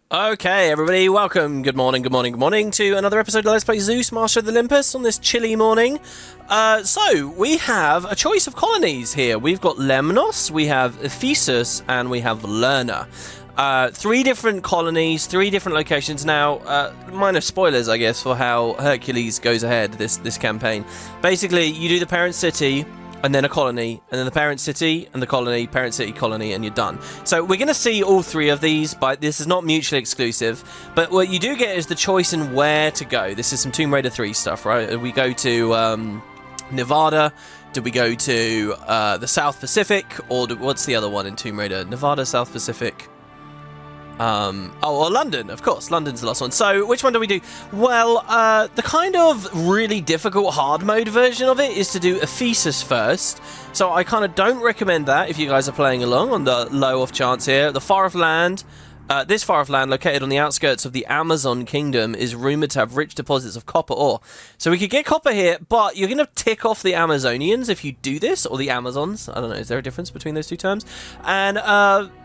Okay, everybody, welcome. Good morning to another episode of Let's Play Zeus, Master of the Olympus on this chilly morning. So, we have a choice of colonies here. We've got Lemnos, we have Ephesus, and we have Lerna. Three different colonies, three different locations. Now, minor spoilers, I guess, for how Hercules goes ahead this campaign. Basically, you do the parent city, and then a colony, and then the parent city, and the colony, parent city, colony, and you're done. So we're going to see all three of these, but this is not mutually exclusive. But what you do get is the choice in where to go. This is some Tomb Raider 3 stuff, right? We go to Nevada. Did we go to the South Pacific? Or what's the other one in Tomb Raider? Nevada, South Pacific. Or London, of course. London's the last one. So, which one do we do? Well, the kind of really difficult hard mode version of it is to do Ephesus first. So I kind of don't recommend that if you guys are playing along on the low off chance here. The far off land. This far off land, located on the outskirts of the Amazon Kingdom, is rumoured to have rich deposits of copper ore. So we could get copper here, but you're going to tick off the Amazonians if you do this, or the Amazons. I don't know, is there a difference between those two terms? And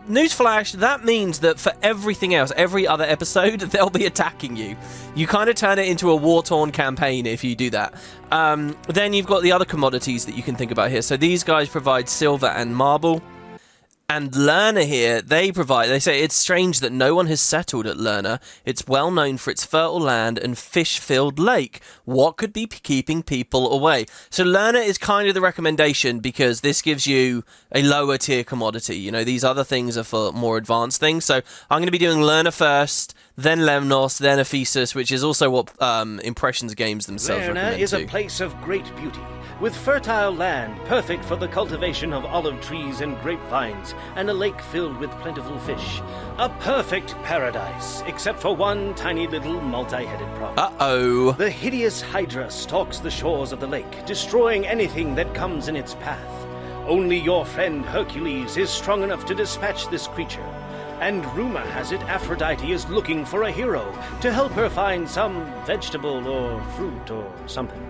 newsflash, that means that for everything else, every other episode, they'll be attacking you. You kind of turn it into a war-torn campaign if you do that. Then you've got the other commodities that you can think about here. So these guys provide silver and marble. And Lerna here, they say it's strange that no one has settled at Lerna. It's well known for its fertile land and fish-filled lake. What could be keeping people away? So Lerna is kind of the recommendation because this gives you a lower tier commodity. You know, these other things are for more advanced things. So I'm going to be doing Lerna first, then Lemnos, then Ephesus, which is also what Impressions games themselves recommend Lerna is too. a place of great beauty, with fertile land perfect for the cultivation of olive trees and grapevines, and a lake filled with plentiful fish. A perfect paradise, except for one tiny little multi-headed problem. Uh-oh. The hideous Hydra stalks the shores of the lake, destroying anything that comes in its path. Only your friend Hercules is strong enough to dispatch this creature. And rumor has it Aphrodite is looking for a hero to help her find some vegetable or fruit or something.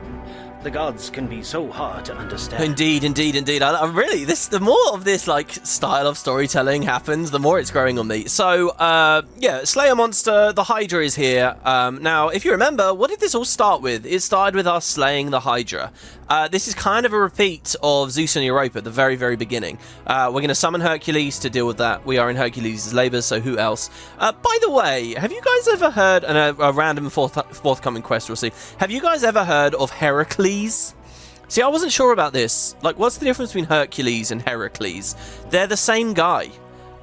The gods can be so hard to understand. Indeed. I really, the more of this like style of storytelling happens, the more it's growing on me. So, yeah, slay a monster. The Hydra is here. Now, if you remember, what did this all start with? It started with us slaying the Hydra. This is kind of a repeat of Zeus and Europa at the very, very beginning. We're going to summon Hercules to deal with that. We are in Hercules' labours, so who else? By the way, have you guys ever heard, and a random forthcoming quest we'll see, have you guys ever heard of Heracles? See, I wasn't sure about this. Like, what's the difference between Hercules and Heracles? They're the same guy.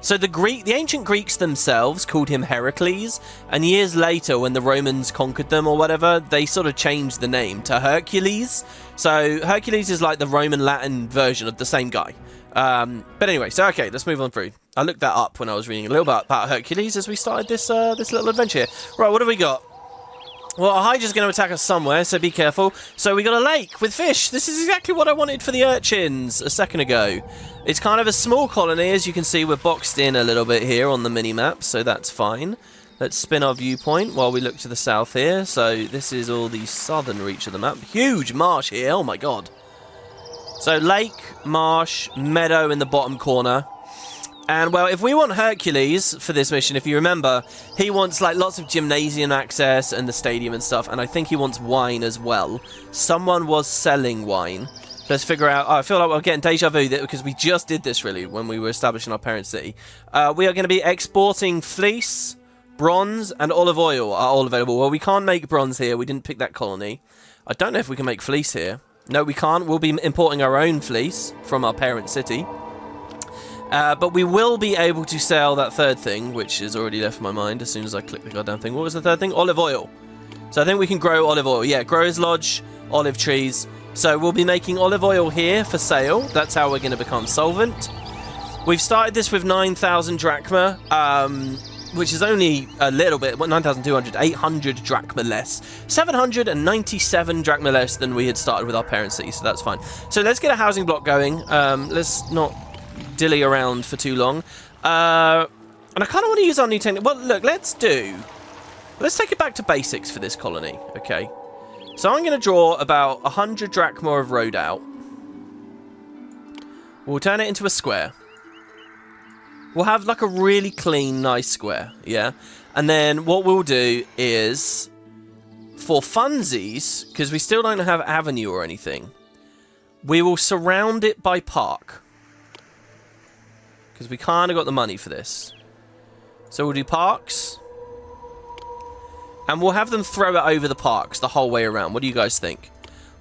So the ancient Greeks themselves called him Heracles, and years later, when the Romans conquered them or whatever, they sort of changed the name to Hercules. So Hercules is like the Roman Latin version of the same guy. But anyway, so okay, let's move on through. I looked that up when I was reading a little bit about Hercules as we started this little adventure here. Right, what have we got? Well, a Hydra's going to attack us somewhere, so be careful. So we got a lake with fish. This is exactly what I wanted for the urchins a second ago. It's kind of a small colony. As you can see, we're boxed in a little bit here on the mini-map, so that's fine. Let's spin our viewpoint while we look to the south here. So this is all the southern reach of the map. Huge marsh here. Oh, my God. So lake, marsh, meadow in the bottom corner. And, well, if we want Hercules for this mission, if you remember, he wants, like, lots of gymnasium access and the stadium and stuff, and I think he wants wine as well. Someone was selling wine. Let's figure out... Oh, I feel like we're getting deja vu because we just did this, really, when we were establishing our parent city. We are going to be exporting fleece, bronze, and olive oil are all available. Well, we can't make bronze here. We didn't pick that colony. I don't know if we can make fleece here. No, we can't. We'll be importing our own fleece from our parent city. But we will be able to sell that third thing, which is already left my mind as soon as I click the goddamn thing. What was the third thing? Olive oil. So I think we can grow olive oil. Yeah, Growers Lodge, olive trees. So we'll be making olive oil here for sale. That's how we're going to become solvent. We've started this with 9,000 drachma, which is only a little bit. 9,200, 800 drachma less. 797 drachma less than we had started with our parent city, so that's fine. So let's get a housing block going. Let's not dilly around for too long. And I kind of want to use our new technique. Well, look, let's take it back to basics for this colony, okay? So I'm going to draw about 100 drachma of road out. We'll turn it into a square. We'll have like a really clean, nice square, yeah? And then what we'll do is, for funsies, because we still don't have avenue or anything, we will surround it by park. Because we kind of got the money for this. So we'll do parks. And we'll have them throw it over the parks the whole way around. What do you guys think?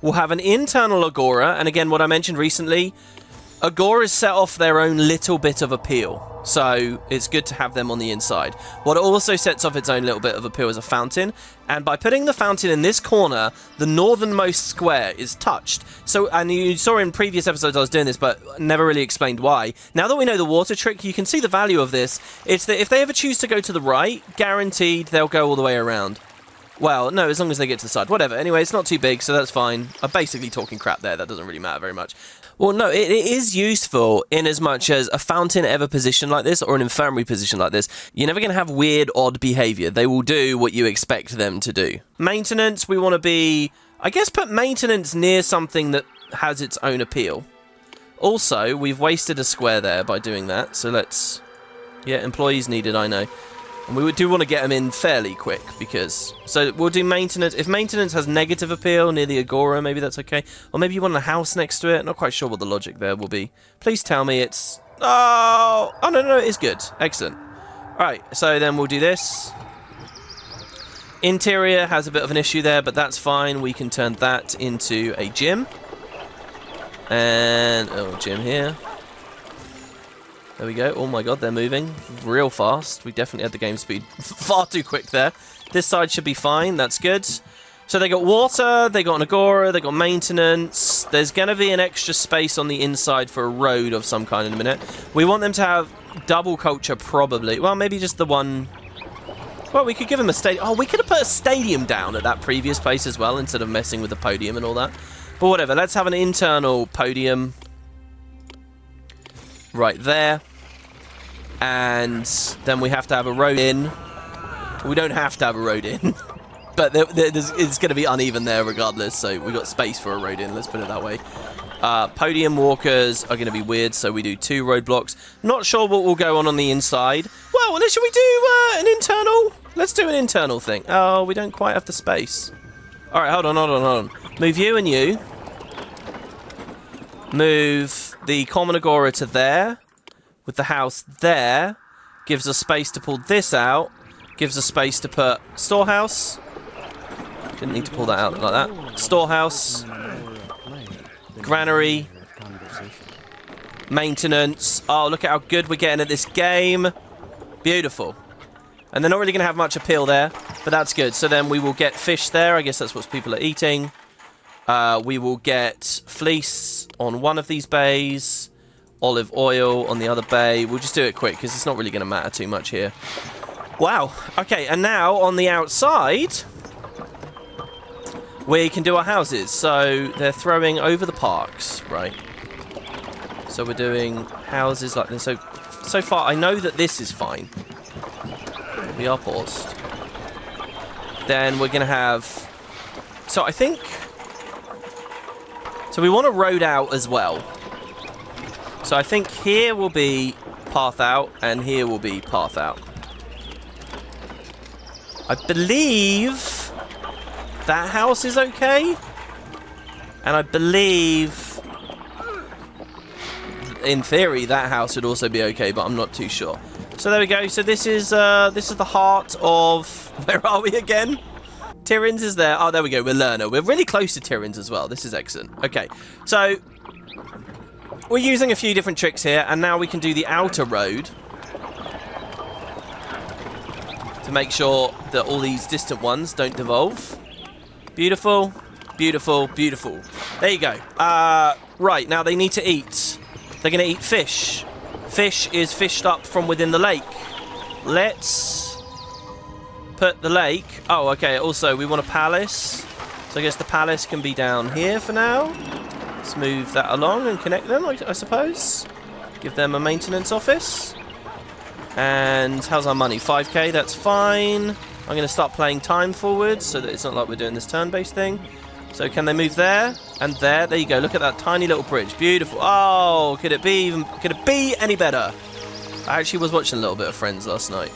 We'll have an internal agora. And again, what I mentioned recently, agoras set off their own little bit of appeal. So it's good to have them on the inside. What also sets off its own little bit of appeal is a fountain. And by putting the fountain in this corner, the northernmost square is touched. So, and you saw in previous episodes I was doing this, but never really explained why. Now that we know the water trick, you can see the value of this. It's that if they ever choose to go to the right, guaranteed they'll go all the way around. Well, no, as long as they get to the side. Whatever. Anyway, it's not too big, so that's fine. I'm basically talking crap there. That doesn't really matter very much. Well, no, it is useful in as much as a fountain ever positioned like this or an infirmary position like this. You're never going to have weird, odd behavior. They will do what you expect them to do. Maintenance, we want to be, I guess, put maintenance near something that has its own appeal. Also, we've wasted a square there by doing that. So let's, yeah, employees needed, I know. And we do want to get them in fairly quick because... So we'll do maintenance. If maintenance has negative appeal near the agora, maybe that's okay. Or maybe you want a house next to it. Not quite sure what the logic there will be. Please tell me it's... Oh, no, it's good. Excellent. Alright, so then we'll do this. Interior has a bit of an issue there, but that's fine. We can turn that into a gym. And... Oh, gym here. There we go. Oh my god, they're moving real fast. We definitely had the game speed far too quick there. This side should be fine. That's good. So they got water, they got an agora, they got maintenance. There's going to be an extra space on the inside for a road of some kind in a minute. We want them to have double culture probably. Well, maybe just the one... Well, we could give them a stadium. Oh, we could have put a stadium down at that previous place as well instead of messing with the podium and all that. But whatever, let's have an internal podium right there. And then we have to have a road in. We don't have to have a road in. But it's going to be uneven there regardless. So we've got space for a road in. Let's put it that way. Podium walkers are going to be weird. So we do 2 roadblocks. Not sure what will go on the inside. Well, should we do an internal? Let's do an internal thing. Oh, we don't quite have the space. All right, hold on. Move you and you. Move the common agora to there. With the house there, gives us space to pull this out, gives us space to put storehouse. Didn't need to pull that out like that. Storehouse, granary, maintenance. Oh, look at how good we're getting at this game. Beautiful. And they're not really going to have much appeal there, but that's good. So then we will get fish there. I guess that's what people are eating. We will get fleece on one of these bays. Olive oil on the other bay. We'll just do it quick because it's not really going to matter too much here. Wow. Okay, and now on the outside, we can do our houses. So they're throwing over the parks, right? So we're doing houses like this. So far, I know that this is fine. We are paused. Then we're going to have... So I think... So we want a road out as well. So I think here will be path out, and here will be path out. I believe that house is okay. And I believe, in theory, that house would also be okay, but I'm not too sure. So there we go. So this is the heart of... Where are we again? Tyrins is there. Oh, there we go. We're Lerna. We're really close to Tyrins as well. This is excellent. Okay, so... We're using a few different tricks here, and now we can do the outer road to make sure that all these distant ones don't devolve. Beautiful, beautiful, beautiful. There you go. Right, now they need to eat. They're going to eat fish. Fish is fished up from within the lake. Let's put the lake... Oh, okay, also we want a palace. So I guess the palace can be down here for now. Let's move that along and connect them, I suppose. Give them a maintenance office. And how's our money? 5k, that's fine. I'm going to start playing time forward so that it's not like we're doing this turn-based thing. So can they move there and there? There you go. Look at that tiny little bridge. Beautiful. Oh, could it be any better? I actually was watching a little bit of Friends last night.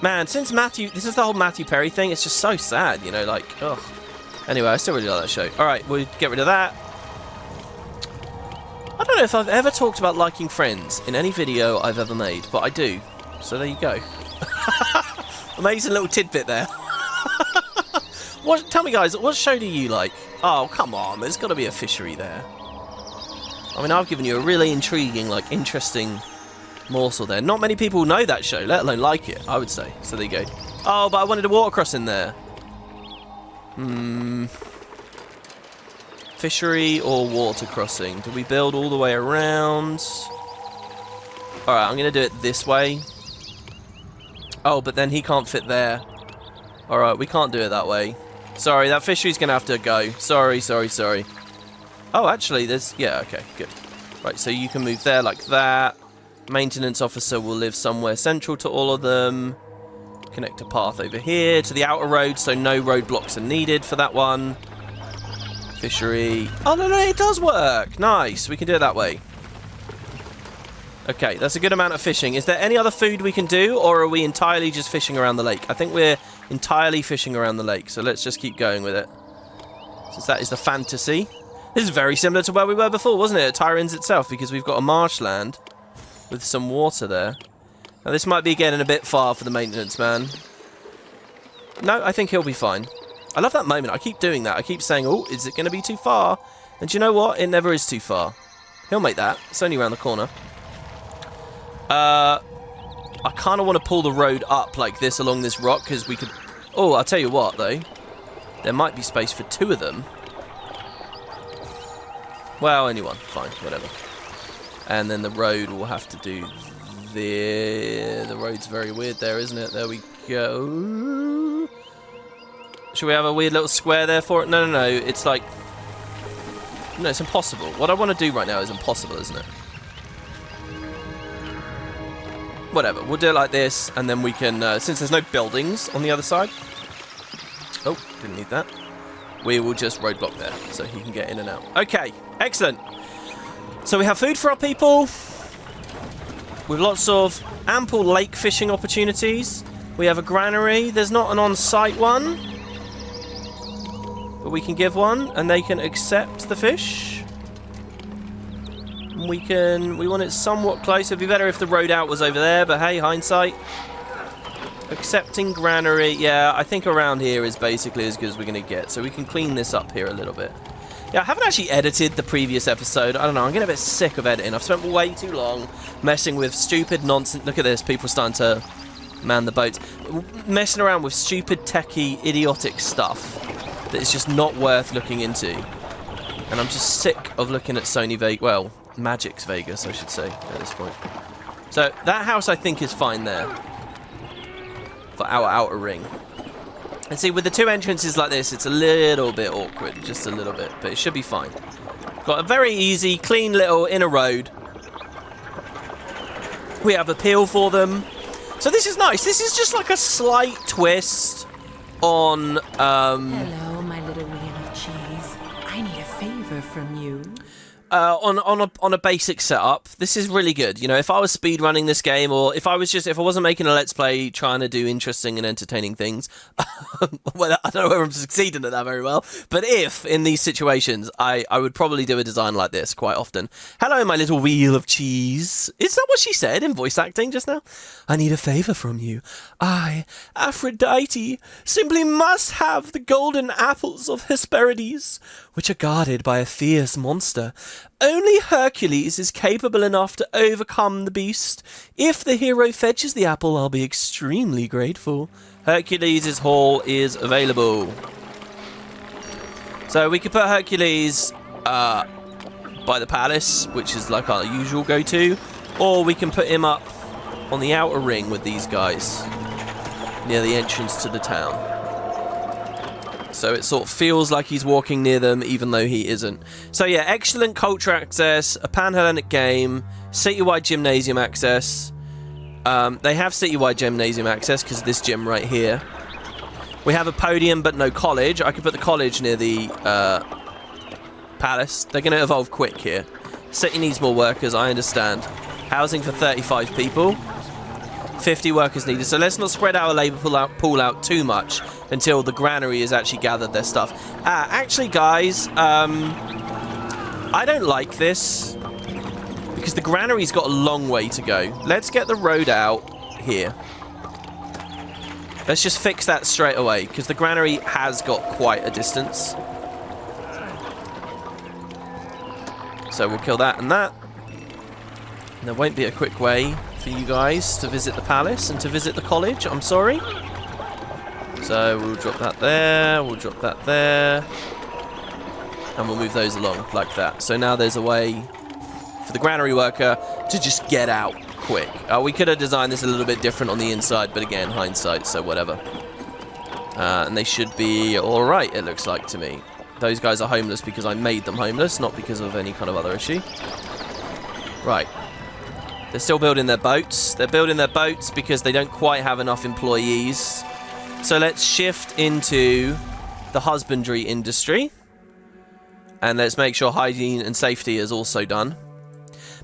Man, since Matthew... This is the whole Matthew Perry thing. It's just so sad, you know, like, ugh. Anyway, I still really like that show. Alright, we'll get rid of that. I don't know if I've ever talked about liking Friends in any video I've ever made, but I do. So there you go. Amazing little tidbit there. Tell me, guys, what show do you like? Oh, come on, there's got to be a fishery there. I mean, I've given you a really intriguing, like, interesting morsel there. Not many people know that show, let alone like it, I would say. So there you go. Oh, but I wanted a water crossing there. Fishery or water crossing? Do we build all the way around? Alright, I'm going to do it this way. Oh, but then he can't fit there. Alright, we can't do it that way. Sorry, that fishery's going to have to go. Sorry. Oh, actually, there's... Yeah, okay, good. Right, so you can move there like that. Maintenance officer will live somewhere central to all of them. Connect a path over here to the outer road, so no roadblocks are needed for that one. Fishery. Oh, no, it does work. Nice, we can do it that way. Okay, that's a good amount of fishing. Is there any other food we can do, or are we entirely just fishing around the lake? I think we're entirely fishing around the lake, so let's just keep going with it. Since that is the fantasy. This is very similar to where we were before, wasn't it? At Tyrins itself, because we've got a marshland with some water there. Now, this might be getting a bit far for the maintenance man. No, I think he'll be fine. I love that moment. I keep doing that. I keep saying, oh, is it going to be too far? And do you know what? It never is too far. He'll make that. It's only around the corner. I kind of want to pull the road up like this along this rock, because we could... Oh, I'll tell you what, though. There might be space for two of them. Well, only one. Fine, whatever. And then the road will have to do... The road's very weird there, isn't it? There we go. Should we have a weird little square there for it? No. It's like... No, it's impossible. What I want to do right now is impossible, isn't it? Whatever. We'll do it like this, and then we can... since there's no buildings on the other side... Oh, didn't need that. We will just roadblock there, so he can get in and out. Okay, excellent. So we have food for our people... with lots of ample lake fishing opportunities. We have a granary. There's not an on-site one, but we can give one, and they can accept the fish. We want it somewhat close. It'd be better if the road out was over there, but hey, hindsight. Accepting granary. Yeah, I think around here is basically as good as we're going to get. So we can clean this up here a little bit. Yeah, I haven't actually edited the previous episode. I don't know, I'm getting a bit sick of editing. I've spent way too long messing with stupid nonsense. Look at this, people starting to man the boats. Messing around with stupid, techie, idiotic stuff that is just not worth looking into. And I'm just sick of looking at Sony Vegas, well, Magic's Vegas, I should say, at this point. So, that house I think is fine there. For our outer ring. And see, with the two entrances like this, it's a little bit awkward, just a little bit, but it should be fine. Got a very easy, clean little inner road. We have appeal for them. So this is nice. This is just like a slight twist on... Hello, my little wheel of cheese. I need a favor from you. On a basic setup, this is really good. You know, if I was speedrunning this game, or if I wasn't making a Let's Play trying to do interesting and entertaining things, well, I don't know whether I'm succeeding at that very well, but if, in these situations, I would probably do a design like this quite often. Hello, my little wheel of cheese. Is that what she said in voice acting just now? I need a favour from you. I, Aphrodite, simply must have the golden apples of Hesperides, which are guarded by a fierce monster. Only Hercules is capable enough to overcome the beast. If the hero fetches the apple, I'll be extremely grateful. Hercules' hall is available. So we could put Hercules by the palace, which is like our usual go-to, or we can put him up on the outer ring with these guys, near the entrance to the town. So it sort of feels like he's walking near them, even though he isn't. So yeah, excellent culture access, a Pan-Hellenic game, citywide gymnasium access. They have citywide gymnasium access because of this gym right here. We have a podium, but no college. I could put the college near the palace. They're going to evolve quick here. City needs more workers, I understand. Housing for 35 people. 50 workers needed. So let's not spread our labour pool out too much until the granary has actually gathered their stuff. Actually, guys, I don't like this because the granary's got a long way to go. Let's get the road out here. Let's just fix that straight away because the granary has got quite a distance. So we'll kill that and that. And there won't be a quick way for you guys to visit the palace and to visit the college. I'm sorry. So we'll drop that there. We'll drop that there. And we'll move those along like that. So now there's a way for the granary worker to just get out quick. We could have designed this a little bit different on the inside, but again, hindsight, so whatever. And they should be alright, it looks like to me. Those guys are homeless because I made them homeless, not because of any kind of other issue. Right. They're still building their boats. They're building their boats because they don't quite have enough employees. So let's shift into the husbandry industry. And let's make sure hygiene and safety is also done.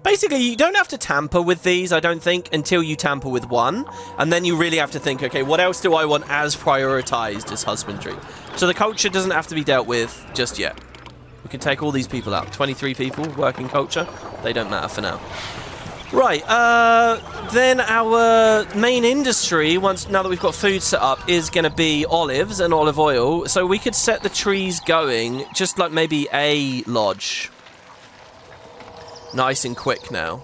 Basically, you don't have to tamper with these, I don't think, until you tamper with one. And then you really have to think, okay, what else do I want as prioritized as husbandry? So the culture doesn't have to be dealt with just yet. We can take all these people out. 23 people working culture. They don't matter for now. Right, then our main industry, now that we've got food set up, is going to be olives and olive oil. So we could set the trees going, just like maybe a lodge. Nice and quick now.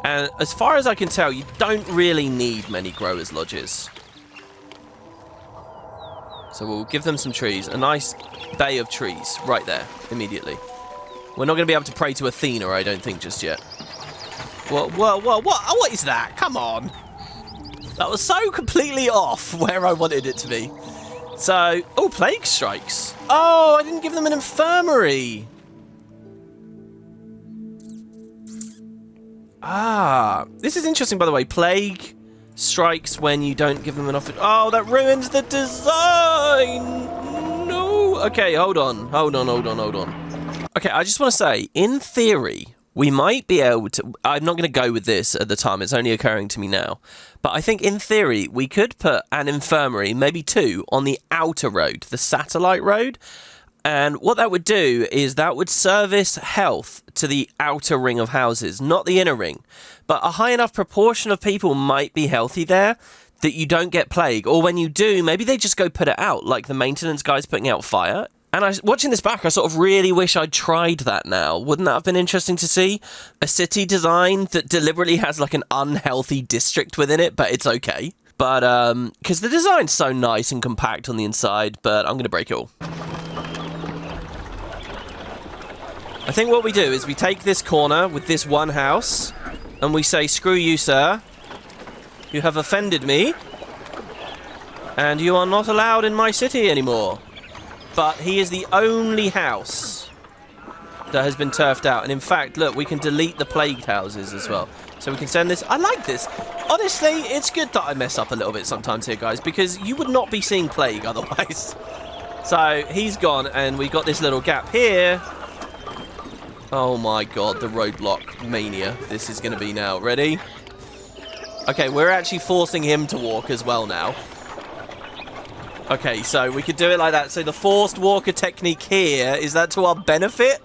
And as far as I can tell, you don't really need many growers' lodges. So we'll give them some trees. A nice bay of trees right there, immediately. We're not going to be able to pray to Athena, I don't think, just yet. What is that? Come on. That was so completely off where I wanted it to be. So, oh, plague strikes. Oh, I didn't give them an infirmary. Ah, this is interesting, by the way. Plague strikes when you don't give them enough. Oh, that ruins the design. No. Okay, hold on. Okay, I just want to say, in theory, we might be able to... I'm not going to go with this at the time. It's only occurring to me now. But I think, in theory, we could put an infirmary, maybe two, on the outer road, the satellite road. And what that would do is that would service health to the outer ring of houses, not the inner ring. But a high enough proportion of people might be healthy there that you don't get plague. Or when you do, maybe they just go put it out, like the maintenance guys putting out fire. And watching this back, I sort of really wish I'd tried that now. Wouldn't that have been interesting to see? A city design that deliberately has like an unhealthy district within it, but it's okay. But, because the design's so nice and compact on the inside, but I'm going to break it all. I think what we do is we take this corner with this one house, and we say, screw you, sir. You have offended me, and you are not allowed in my city anymore. But he is the only house that has been turfed out. And in fact, look, we can delete the plagued houses as well. So we can send this. I like this. Honestly, it's good that I mess up a little bit sometimes here, guys, because you would not be seeing plague otherwise. So he's gone, and we got this little gap here. Oh my god, the roadblock mania. This is going to be now. Ready? Okay, we're actually forcing him to walk as well now. Okay, so we could do it like that. So the forced walker technique here, is that to our benefit?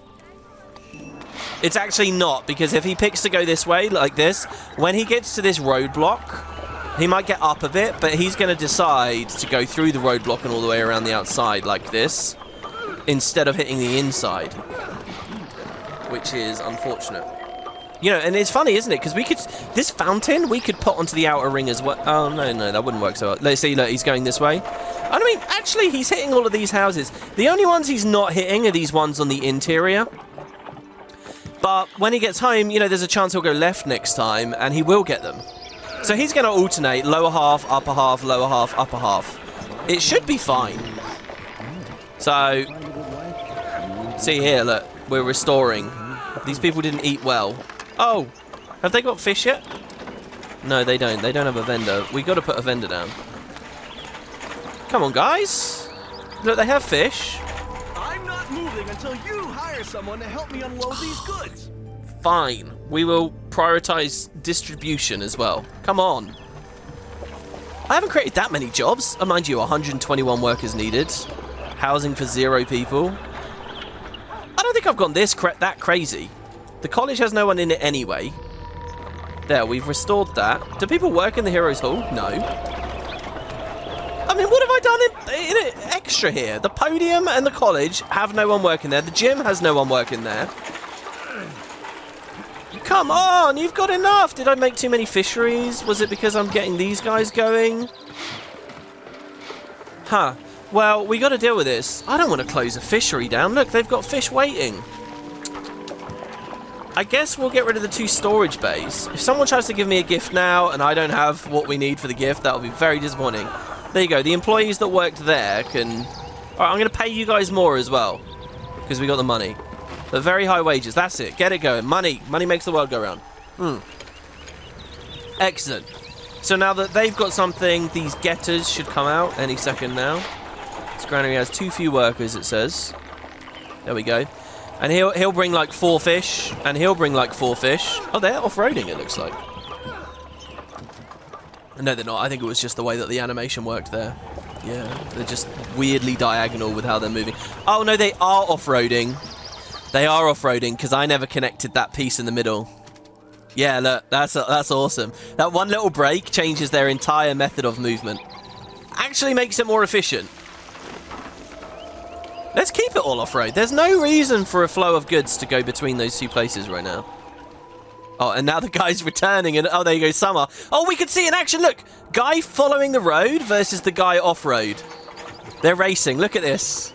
It's actually not, because if he picks to go this way, like this, when he gets to this roadblock, he might get up a bit, but he's going to decide to go through the roadblock and all the way around the outside like this, instead of hitting the inside, which is unfortunate. You know, and it's funny, isn't it? Because we could... This fountain, we could put onto the outer ring as well. Oh, no, that wouldn't work so well. Let's see, look, he's going this way. I mean, actually, he's hitting all of these houses. The only ones he's not hitting are these ones on the interior. But when he gets home, you know, there's a chance he'll go left next time, and he will get them. So he's going to alternate lower half, upper half, lower half, upper half. It should be fine. So, see here, look, we're restoring. These people didn't eat well. Oh, have they got fish yet? No, they don't. They don't have a vendor. We got to put a vendor down. Come on, guys. Look, they have fish. I'm not moving until you hire someone to help me unload these goods. Fine. We will prioritize distribution as well. Come on. I haven't created that many jobs. Mind you, 121 workers needed. Housing for 0 people. I don't think I've gone that crazy. The college has no one in it anyway. There, we've restored that. Do people work in the Heroes Hall? No. I mean, what have I done in extra here? The podium and the college have no one working there. The gym has no one working there. Come on, you've got enough. Did I make too many fisheries? Was it because I'm getting these guys going? Huh. Well, we got to deal with this. I don't want to close a fishery down. Look, they've got fish waiting. I guess we'll get rid of the 2 storage bays. If someone tries to give me a gift now and I don't have what we need for the gift, that'll be very disappointing. There you go. The employees that worked there can... Alright, I'm going to pay you guys more as well. Because we got the money. But very high wages. That's it. Get it going. Money. Money makes the world go round. Excellent. So now that they've got something, these getters should come out any second now. This granary has too few workers, it says. There we go. And he'll bring like 4 fish, and he'll bring like 4 fish. Oh, they're off-roading, it looks like. No, they're not. I think it was just the way that the animation worked there. Yeah, they're just weirdly diagonal with how they're moving. Oh, no, they are off-roading. They are off-roading, because I never connected that piece in the middle. Yeah, look, that's awesome. That one little break changes their entire method of movement. Actually makes it more efficient. Let's keep it all off-road. There's no reason for a flow of goods to go between those 2 places right now. Oh, and now the guy's returning, and oh, there you go, summer. Oh, we could see in action, look! Guy following the road versus the guy off-road. They're racing, look at this.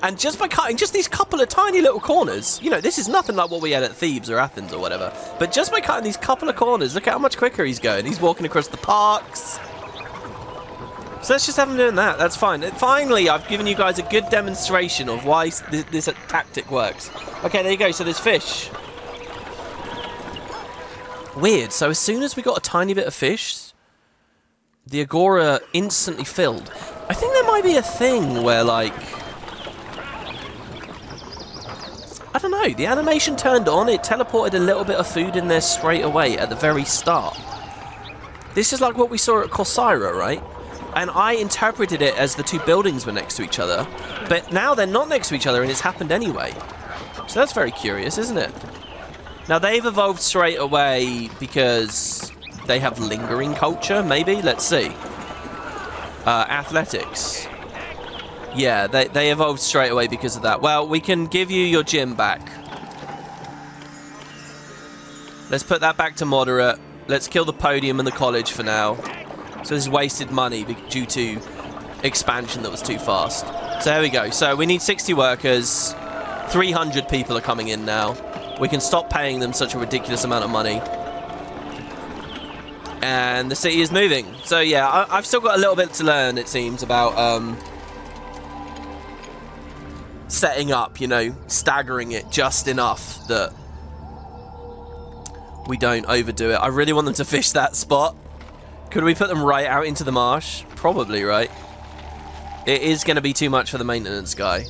And just by cutting just these couple of tiny little corners, you know, this is nothing like what we had at Thebes or Athens or whatever, but just by cutting these couple of corners, look at how much quicker he's going. He's walking across the parks. So let's just have him doing that. That's fine. Finally, I've given you guys a good demonstration of why this tactic works. Okay, there you go. So there's fish. Weird. So as soon as we got a tiny bit of fish, the agora instantly filled. I think there might be a thing where, like... I don't know. The animation turned on. It teleported a little bit of food in there straight away at the very start. This is like what we saw at Corsaira, right? And I interpreted it as the 2 buildings were next to each other. But now they're not next to each other and it's happened anyway. So that's very curious, isn't it? Now they've evolved straight away because they have lingering culture, maybe? Let's see. Athletics. Yeah, they evolved straight away because of that. Well, we can give you your gym back. Let's put that back to moderate. Let's kill the podium and the college for now. So this is wasted money due to expansion that was too fast. So there we go. So we need 60 workers. 300 people are coming in now. We can stop paying them such a ridiculous amount of money. And the city is moving. So yeah, I've still got a little bit to learn, it seems, about setting up, you know, staggering it just enough that we don't overdo it. I really want them to fish that spot. Could we put them right out into the marsh? Probably, right? It is going to be too much for the maintenance guy.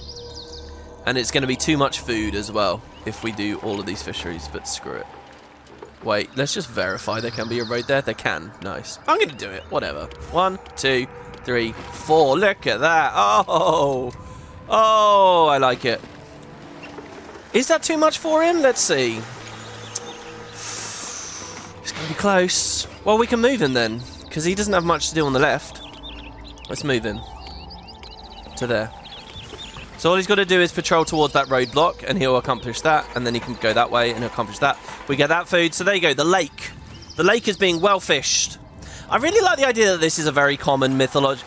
And it's going to be too much food as well if we do all of these fisheries, but screw it. Wait, let's just verify there can be a road there. There can. Nice. I'm going to do it. Whatever. 1, 2, 3, 4. Look at that. Oh. Oh, I like it. Is that too much for him? Let's see. It's going to be close. Well, we can move him then, because he doesn't have much to do on the left. Let's move him to there. So all he's got to do is patrol towards that roadblock, and he'll accomplish that, and then he can go that way and accomplish that. We get that food. So there you go, the lake. The lake is being well fished. I really like the idea that this is a very common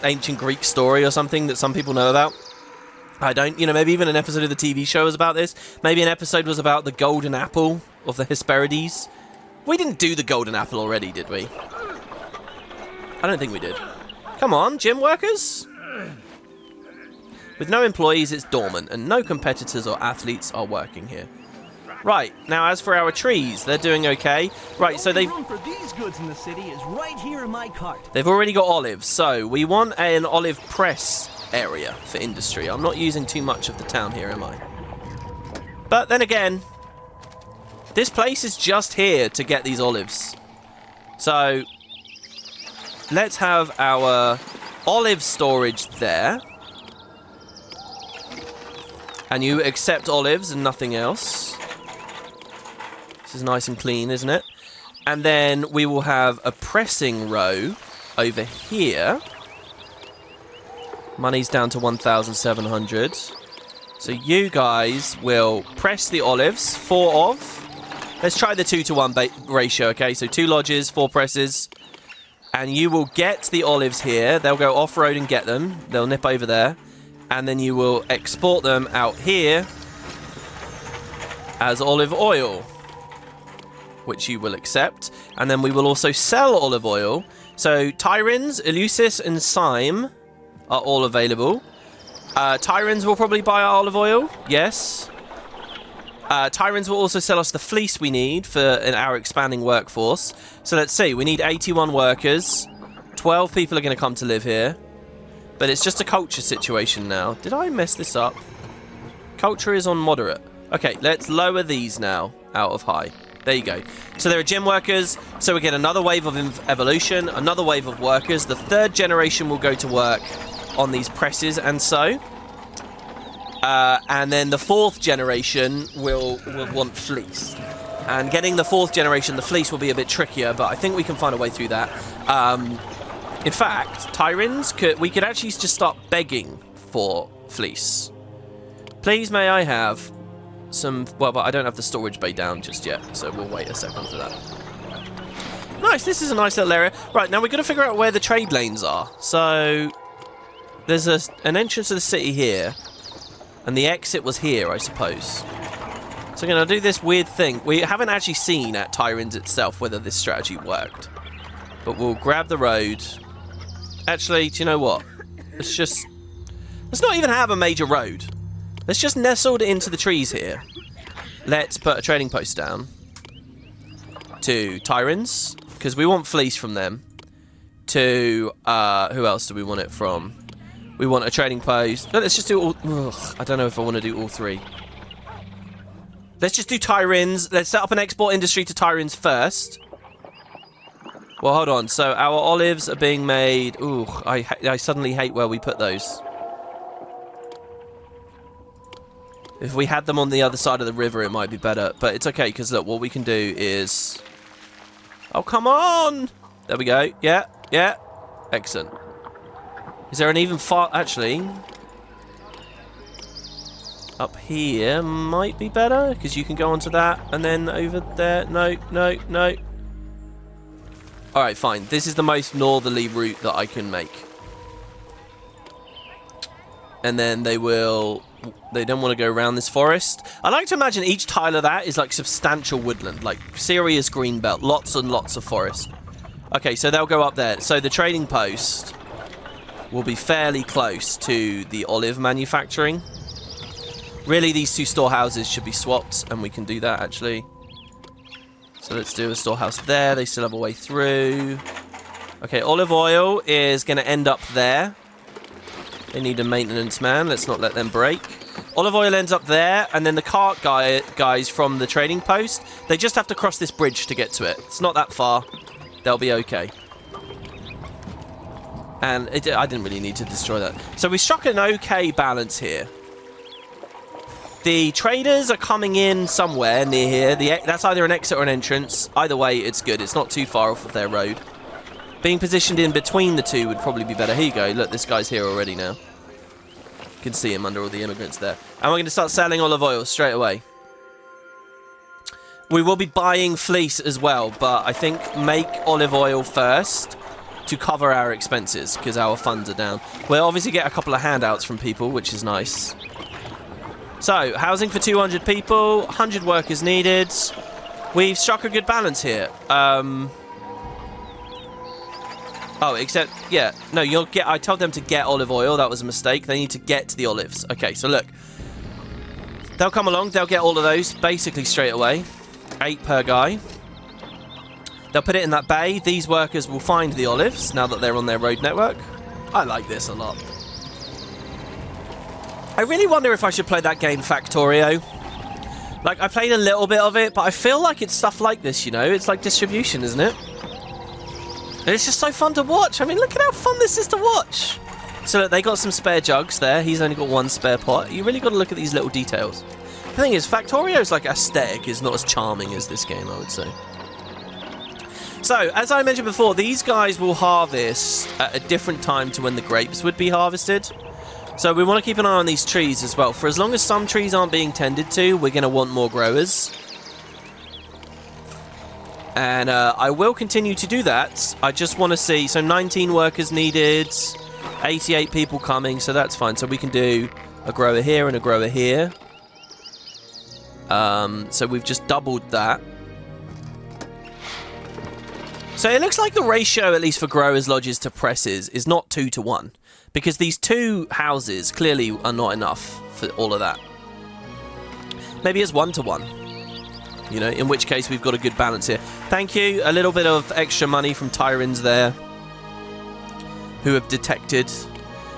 ancient Greek story or something that some people know about. I don't. You know, maybe even an episode of the TV show was about this. Maybe an episode was about the golden apple of the Hesperides. We didn't do the golden apple already, did we? I don't think we did. Come on, gym workers. With no employees, it's dormant, and no competitors or athletes are working here. Right, now as for our trees, they're doing okay. Right, so they've... room for these goods in the city is right here in my cart. They've already got olives, so we want an olive press area for industry. I'm not using too much of the town here, am I? But then again, This place is just here to get these olives. So, let's have our olive storage there. And you accept olives and nothing else. This is nice and clean, isn't it? And then we will have a pressing row over here. Money's down to 1,700. So you guys will press the olives. 4 of. Let's try the 2-to-1 ratio, okay? So 2 lodges, 4 presses. And you will get the olives here. They'll go off-road and get them. They'll nip over there. And then you will export them out here as olive oil, which you will accept. And then we will also sell olive oil. So Tyrins, Eleusis, and Syme are all available. Tyrins will probably buy our olive oil. Yes. Tyrins will also sell us the fleece we need for our expanding workforce. So let's see. We need 81 workers. 12 people are going to come to live here. But it's just a culture situation now. Did I mess this up? Culture is on moderate. Okay, let's lower these now out of high. There you go. So there are gym workers. So we get another wave of evolution, another wave of workers. The 3rd generation will go to work on these presses and so. And then the 4th generation will want fleece. And getting the 4th generation, the fleece will be a bit trickier, but I think we can find a way through that. In fact, Tyrins, we could actually just start begging for fleece. Please may I have some... Well, but I don't have the storage bay down just yet, so we'll wait a second for that. Nice, this is a nice little area. Right, now we've got to figure out where the trade lanes are. So, there's an entrance to the city here, and the exit was here, I suppose. So I'm going to do this weird thing. We haven't actually seen at Tyrins itself whether this strategy worked. But we'll grab the road. Actually, do you know what? Let's not even have a major road. Let's just nestle it into the trees here. Let's put a trading post down to Tyrins, because we want fleece from them. To, who else do we want it from? We want a trading post. No, let's just do all... Ugh, I don't know if I want to do all 3. Let's just do Tyrins. Let's set up an export industry to Tyrins first. Well, hold on. So our olives are being made... Ooh, I suddenly hate where we put those. If we had them on the other side of the river, it might be better. But it's okay, because look, what we can do is... Oh, come on! There we go. Yeah, yeah. Excellent. Is there an even far... Actually... Up here might be better, because you can go onto that, and then over there... No, no, no. Alright, fine. This is the most northerly route that I can make. And then they don't want to go around this forest. I like to imagine each tile of that is like substantial woodland, like serious green belt, lots and lots of forest. Okay, so they'll go up there. So the trading post will be fairly close to the olive manufacturing. Really, these 2 storehouses should be swapped, and we can do that, actually. So let's do a storehouse there. They still have a way through. Okay, olive oil is going to end up there. They need a maintenance man. Let's not let them break. Olive oil ends up there, and then the cart guys from the trading post, they just have to cross this bridge to get to it. It's not that far. They'll be okay. And I didn't really need to destroy that. So we struck an okay balance here. The traders are coming in somewhere near here. That's either an exit or an entrance. Either way, it's good. It's not too far off of their road. Being positioned in between the 2 would probably be better. Here you go. Look, this guy's here already now. You can see him under all the immigrants there. And we're going to start selling olive oil straight away. We will be buying fleece as well, but I think make olive oil first to cover our expenses, because our funds are down. We'll obviously get a couple of handouts from people, which is nice. So, housing for 200 people, 100 workers needed. We've struck a good balance here. Oh, except, yeah, no, I told them to get olive oil. That was a mistake. They need to get to the olives. Okay, so look. They'll come along. They'll get all of those basically straight away. 8 per guy. They'll put it in that bay. These workers will find the olives now that they're on their road network. I like this a lot. I really wonder if I should play that game Factorio. Like, I played a little bit of it, but I feel like it's stuff like this, you know? It's like distribution, isn't it? And it's just so fun to watch. I mean, look at how fun this is to watch. So look, they got some spare jugs there. He's only got one spare pot. You really got to look at these little details. The thing is, Factorio's like aesthetic is not as charming as this game, I would say. So, as I mentioned before, these guys will harvest at a different time to when the grapes would be harvested. So we want to keep an eye on these trees as well. For as long as some trees aren't being tended to, we're going to want more growers. And I will continue to do that. I just want to see... So 19 workers needed, 88 people coming, so that's fine. So we can do a grower here and a grower here. So we've just doubled that. So it looks like the ratio, at least for growers' lodges to presses, is not 2 to 1. Because these 2 houses clearly are not enough for all of that. Maybe it's 1 to 1. You know, in which case we've got a good balance here. Thank you. A little bit of extra money from Tyrants there. Who have detected...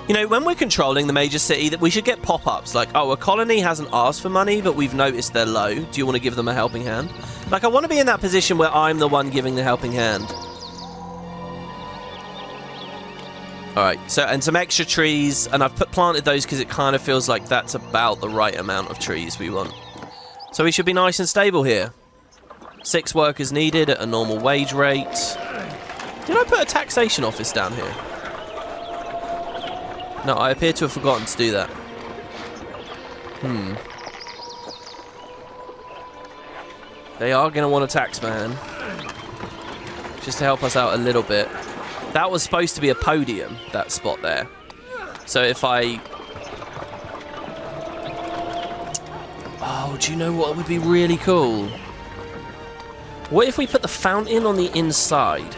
You know, when we're controlling the major city, that we should get pop-ups. Like, oh, a colony hasn't asked for money, but we've noticed they're low. Do you want to give them a helping hand? Like, I want to be in that position where I'm the one giving the helping hand. Alright, so, and some extra trees, and I've planted those because it kind of feels like that's about the right amount of trees we want. So we should be nice and stable here. 6 workers needed at a normal wage rate. Did I put a taxation office down here? No, I appear to have forgotten to do that. They are going to want a tax man. Just to help us out a little bit. That was supposed to be a podium, that spot there. So if I... Oh, do you know what would be really cool? What if we put the fountain on the inside?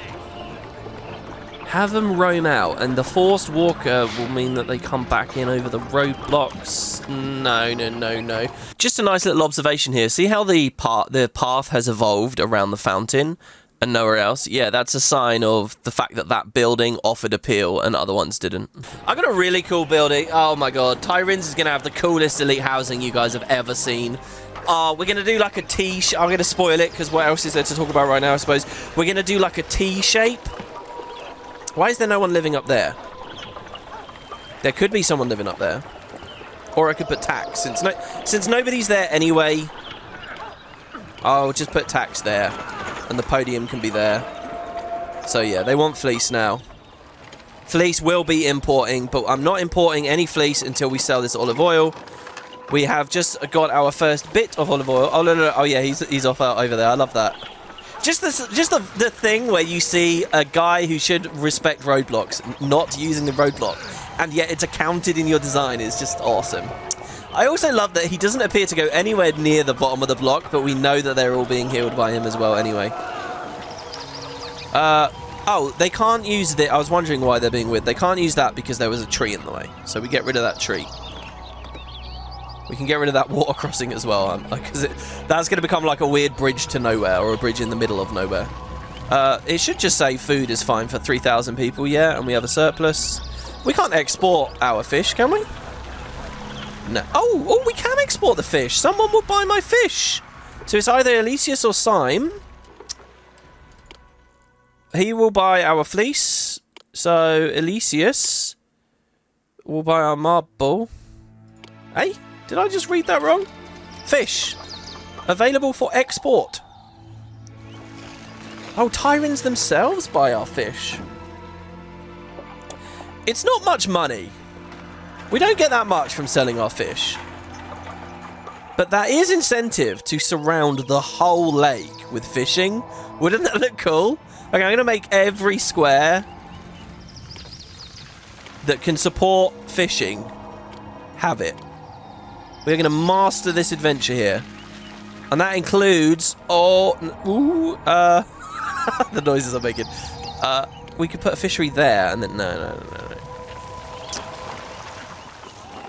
Have them roam out, and the forced walker will mean that they come back in over the roadblocks. No. Just a nice little observation here. See how the path has evolved around the fountain? And nowhere else. Yeah, that's a sign of the fact that that building offered appeal and other ones didn't. I got a really cool building. Oh my god, Tyrants is going to have the coolest elite housing you guys have ever seen. We're going to do like a T... I'm going to spoil it, because what else is there to talk about right now, I suppose. We're going to do like a T shape. Why is there no one living up there? There could be someone living up there. Or I could put tax. Since nobody's there anyway, I'll just put tax there. And the podium can be there. So yeah, they want fleece now. Fleece will be importing, but I'm not importing any fleece until we sell this olive oil. We have just got our first bit of olive oil. Oh no. Oh yeah, he's off out over there. I love that. Just the thing where you see a guy who should respect roadblocks not using the roadblock, and yet it's accounted in your design is just awesome. I also love that he doesn't appear to go anywhere near the bottom of the block, but we know that they're all being healed by him as well anyway. Oh, they can't use it. I was wondering why they're being weird. They can't use that because there was a tree in the way. So we get rid of that tree. We can get rid of that water crossing as well, because that's going to become like a weird bridge to nowhere, or a bridge in the middle of nowhere. It should just say food is fine for 3,000 people, yeah, and we have a surplus. We can't export our fish, can we? No. Oh, we can export the fish. Someone will buy my fish. So it's either Elysius or Syme. He will buy our fleece. So Elysius will buy our marble. Hey, did I just read that wrong? Fish. Available for export. Oh, Tyrants themselves buy our fish. It's not much money. We don't get that much from selling our fish. But that is incentive to surround the whole lake with fishing. Wouldn't that look cool? Okay, I'm going to make every square that can support fishing have it. We're going to master this adventure here. And that includes... the noises I'm making. We could put a fishery there and then... No.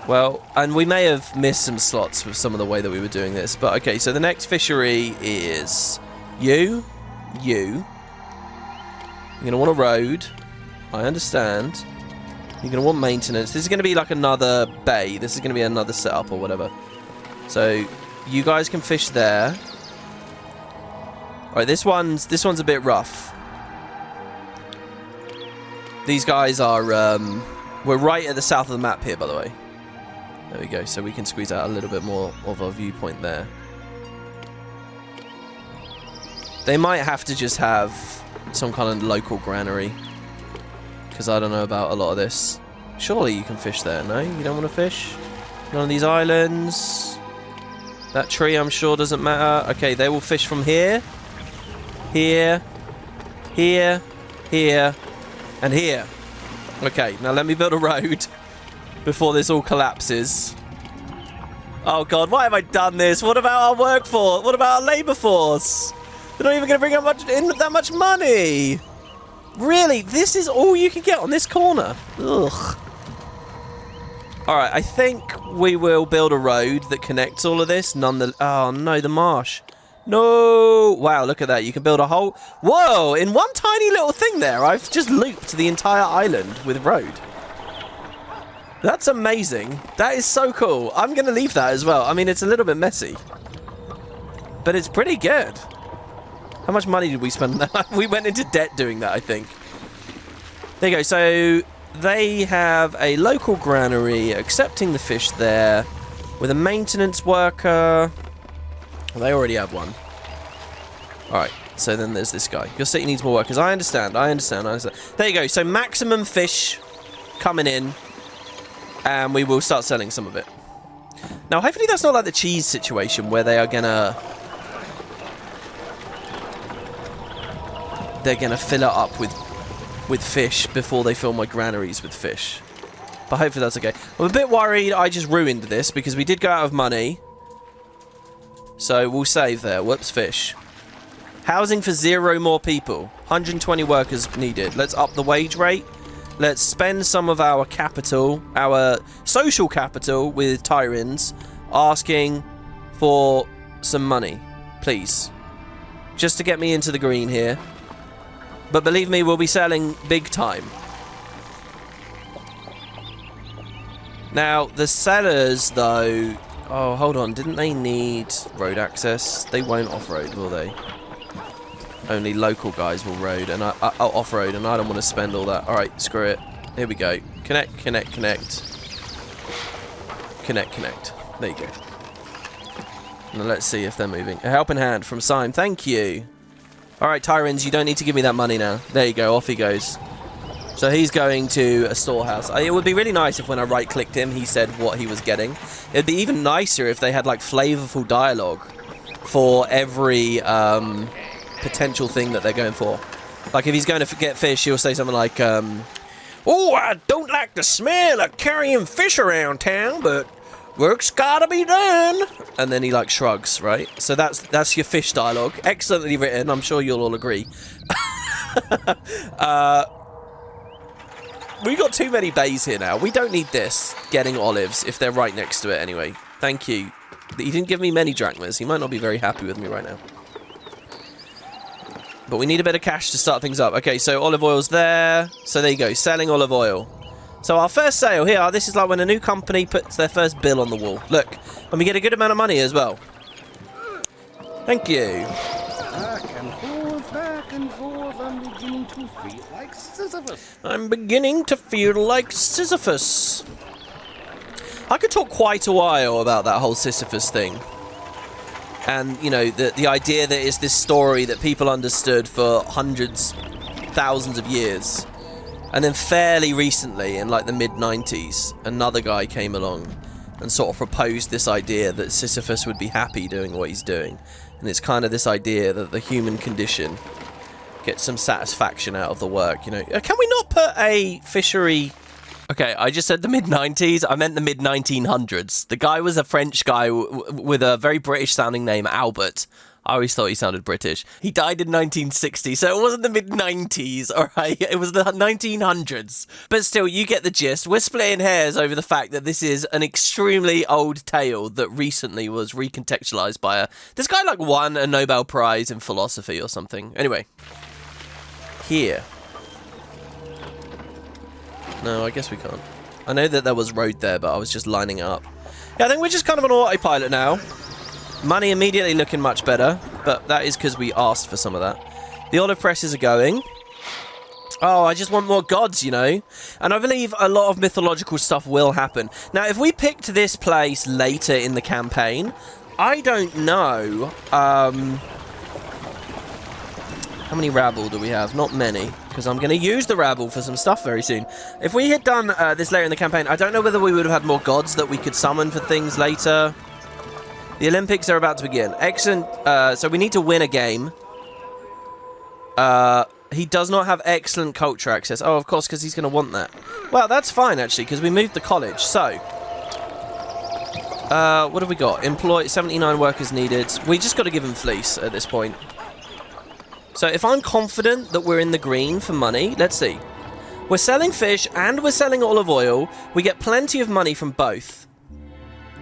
Well, and we may have missed some slots with some of the way that we were doing this. But okay, so the next fishery is you. You're going to want a road. I understand. You're going to want maintenance. This is going to be like another bay. This is going to be another setup or whatever. So You guys can fish there. Alright, this one's a bit rough. These guys are, we're right at the south of the map here, by the way. There we go, so we can squeeze out a little bit more of our viewpoint there. They might have to just have some kind of local granary. Because I don't know about a lot of this. Surely you can fish there, no? You don't want to fish? None of these islands. That tree, I'm sure, doesn't matter. Okay, they will fish from here. Here. Here. Here. And here. Okay, now let me build a road before this all collapses. Oh god, why have I done this? What about our workforce? What about our labour force? They're not even going to bring in that much money. Really? This is all you can get on this corner? Ugh. Alright, I think we will build a road that connects all of this. Oh no, the marsh. No! Wow, look at that. You can build a whole... Whoa! In one tiny little thing there, I've just looped the entire island with road. That's amazing. That is so cool. I'm going to leave that as well. I mean, it's a little bit messy. But it's pretty good. How much money did we spend on that? We went into debt doing that, I think. There you go. So they have a local granary accepting the fish there with a maintenance worker. Well, they already have one. Alright, so then there's this guy. Your city needs more workers. I understand. There you go. So maximum fish coming in. And we will start selling some of it. Now, hopefully that's not like the cheese situation where they are gonna... They're gonna fill it up with fish before they fill my granaries with fish. But hopefully that's okay. I'm a bit worried I just ruined this because we did go out of money. So we'll save there. Whoops, fish. Housing for 0 more people. 120 workers needed. Let's up the wage rate. Let's spend some of our capital, our social capital with Tyrants, asking for some money. Please. Just to get me into the green here. But believe me, we'll be selling big time. Now, the sellers, though... Oh, hold on. Didn't they need road access? They won't off-road, will they? Only local guys will road, and I'll off-road, and I don't want to spend all that. Alright, screw it. Here we go. Connect, connect, connect. Connect, connect. There you go. Now let's see if they're moving. A helping hand from Sime. Thank you. Alright, Tyrants, you don't need to give me that money now. There you go. Off he goes. So he's going to a storehouse. It would be really nice if when I right-clicked him, he said what he was getting. It'd be even nicer if they had, like, flavorful dialogue for every potential thing that they're going for. Like, if he's going to get fish, he'll say something like, oh, I don't like the smell of carrying fish around town, but work's gotta be done. And then he, like, shrugs, right? So that's your fish dialogue. Excellently written. I'm sure you'll all agree. We've got too many bays here now. We don't need this getting olives if they're right next to it anyway. Thank you. He didn't give me many drachmas. He might not be very happy with me right now. But we need a bit of cash to start things up. Okay, so olive oil's there. So there you go, selling olive oil. So our first sale here, this is like when a new company puts their first bill on the wall. Look, and we get a good amount of money as well. Thank you. Back and forth, I'm beginning to feel like Sisyphus. I'm beginning to feel like Sisyphus. I could talk quite a while about that whole Sisyphus thing. And, you know, the idea that it's this story that people understood for hundreds, thousands of years. And then fairly recently, in like the mid-90s, another guy came along and sort of proposed this idea that Sisyphus would be happy doing what he's doing. And it's kind of this idea that the human condition gets some satisfaction out of the work, you know. Can we not put a fishery... Okay, I just said the mid-90s. I meant the mid-1900s. The guy was a French guy with a very British-sounding name, Albert. I always thought he sounded British. He died in 1960, so it wasn't the mid-90s, all right? It was the 1900s. But still, you get the gist. We're splitting hairs over the fact that this is an extremely old tale that recently was recontextualized by this guy, like, won a Nobel Prize in philosophy or something. Anyway. Here. No, I guess we can't. I know that there was road there, but I was just lining it up. Yeah, I think we're just kind of on autopilot now. Money immediately looking much better, but that is because we asked for some of that. The olive presses are going. Oh, I just want more gods, you know? And I believe a lot of mythological stuff will happen. Now, if we picked this place later in the campaign, I don't know... how many rabble do we have? Not many, because I'm going to use the rabble for some stuff very soon. If we had done this later in the campaign, I don't know whether we would have had more gods that we could summon for things later. The Olympics are about to begin. Excellent. So we need to win a game. He does not have excellent culture access. Oh, of course, because he's going to want that. Well, that's fine, actually, because we moved the college. So, what have we got? Employ 79 workers needed. We just got to give him fleece at this point. So, if I'm confident that we're in the green for money, let's see. We're selling fish and we're selling olive oil. We get plenty of money from both.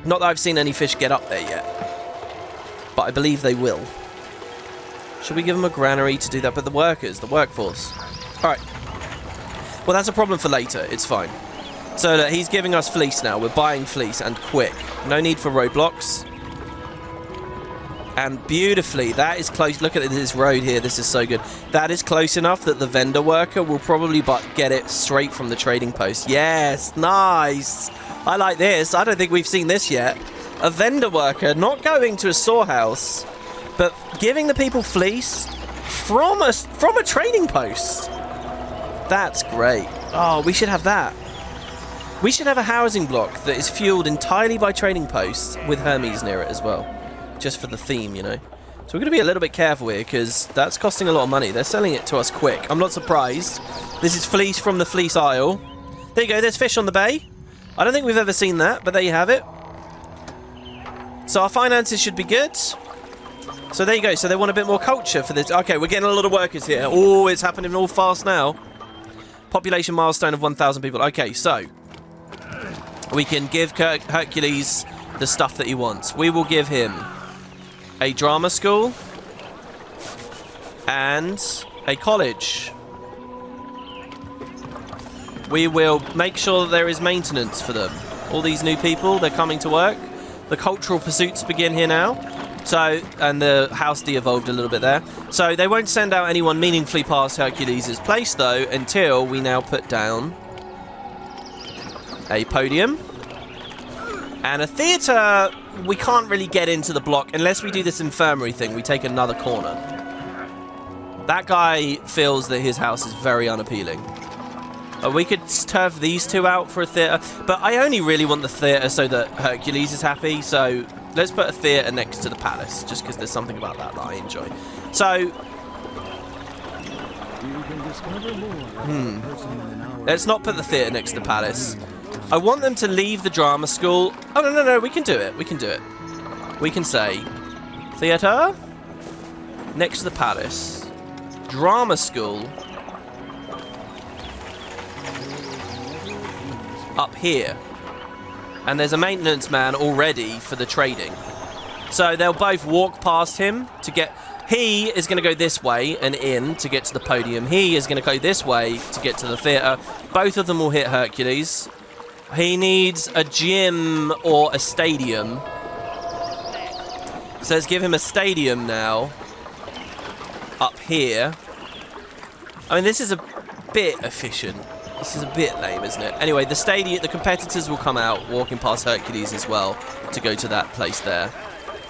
Not that I've seen any fish get up there yet. But I believe they will. Should we give them a granary to do that? But the workers, the workforce. Alright. Well, that's a problem for later. It's fine. So, look, he's giving us fleece now. We're buying fleece, and quick. No need for roadblocks. And beautifully, that is close. Look at this road here. This is so good. That is close enough that the vendor worker will probably get it straight from the trading post. Yes, nice. I like this. I don't think we've seen this yet. A vendor worker not going to a storehouse, but giving the people fleece from a trading post. That's great. Oh, we should have that. We should have a housing block that is fueled entirely by trading posts with Hermes near it as well. Just for the theme, you know. So we're going to be a little bit careful here because that's costing a lot of money. They're selling it to us quick. I'm not surprised. This is fleece from the fleece aisle. There you go. There's fish on the bay. I don't think we've ever seen that, but there you have it. So our finances should be good. So there you go. So they want a bit more culture for this. Okay, we're getting a lot of workers here. Oh, it's happening all fast now. Population milestone of 1,000 people. Okay, so we can give Hercules the stuff that he wants. We will give him a drama school and a college. We will make sure that there is maintenance for them. All these new people, they're coming to work. The cultural pursuits begin here now. So, and the house de-evolved a little bit there. So they won't send out anyone meaningfully past Hercules' place, though, until we now put down a podium. And a theatre, we can't really get into the block unless we do this infirmary thing. We take another corner. That guy feels that his house is very unappealing. We could turf these two out for a theatre, but I only really want the theatre so that Hercules is happy, so let's put a theatre next to the palace, just because there's something about that I enjoy. So, let's not put the theatre next to the palace. I want them to leave the drama school. Oh, no, we can do it. We can do it. We can say, theatre next to the palace. Drama school up here. And there's a maintenance man already for the trading. So they'll both walk past him to get... He is going to go this way and in to get to the podium. He is going to go this way to get to the theatre. Both of them will hit Hercules. He needs a gym or a stadium. So let's give him a stadium now. Up here. I mean, this is a bit efficient. This is a bit lame, isn't it? Anyway, the stadium, the competitors will come out walking past Hercules as well to go to that place there.